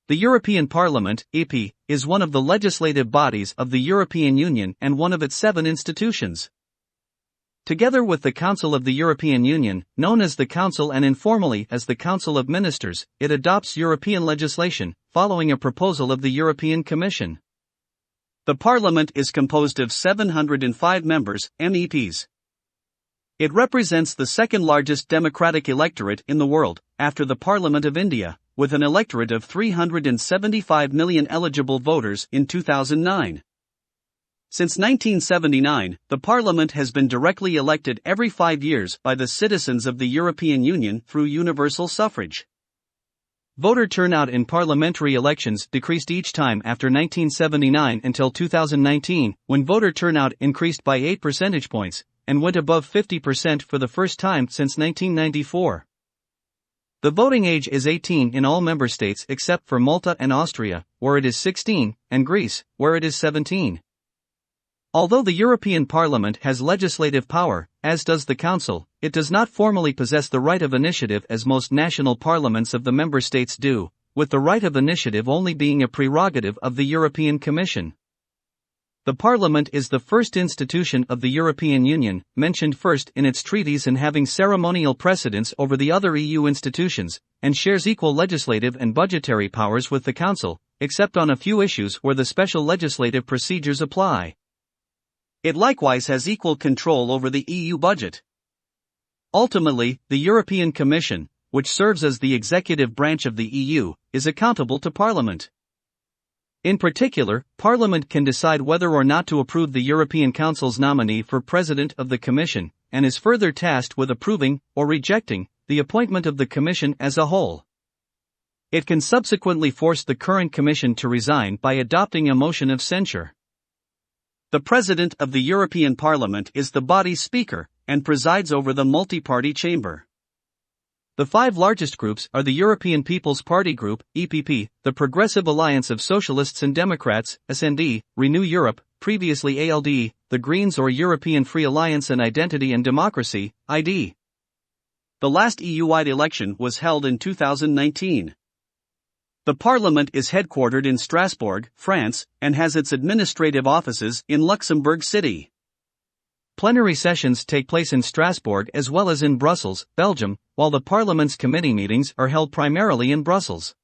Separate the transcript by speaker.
Speaker 1: The European Parliament, EP, is one of the legislative bodies of the European Union and one of its 7 institutions. Together with the Council of the European Union, known as the Council and informally as the Council of Ministers, it adopts European legislation, following a proposal of the European Commission. The Parliament is composed of 705 members, MEPs. It represents the second largest democratic electorate in the world, after the Parliament of India, with an electorate of 375 million eligible voters in 2009. Since 1979, the Parliament has been directly elected every 5 years by the citizens of the European Union through universal suffrage. Voter turnout in parliamentary elections decreased each time after 1979 until 2019, when voter turnout increased by 8 percentage points, and went above 50% for the first time since 1994. The voting age is 18 in all member states except for Malta and Austria, where it is 16, and Greece, where it is 17. Although the European Parliament has legislative power, as does the Council, it does not formally possess the right of initiative as most national parliaments of the member states do, with the right of initiative only being a prerogative of the European Commission. The Parliament is the first institution of the European Union, mentioned first in its treaties and having ceremonial precedence over the other EU institutions, and shares equal legislative and budgetary powers with the Council, except on a few issues where the special legislative procedures apply. It likewise has equal control over the EU budget. Ultimately, the European Commission, which serves as the executive branch of the EU, is accountable to Parliament. In particular, Parliament can decide whether or not to approve the European Council's nominee for President of the Commission, and is further tasked with approving, or rejecting, the appointment of the Commission as a whole. It can subsequently force the current Commission to resign by adopting a motion of censure. The President of the European Parliament is the body's Speaker, and presides over the multi-party chamber. The 5 largest groups are the European People's Party Group, EPP, the Progressive Alliance of Socialists and Democrats, SND, Renew Europe, previously ALD, the Greens or European Free Alliance and Identity and Democracy, ID. The last EU-wide election was held in 2019. The Parliament is headquartered in Strasbourg, France, and has its administrative offices in Luxembourg City. Plenary sessions take place in Strasbourg as well as in Brussels, Belgium, while the Parliament's committee meetings are held primarily in Brussels.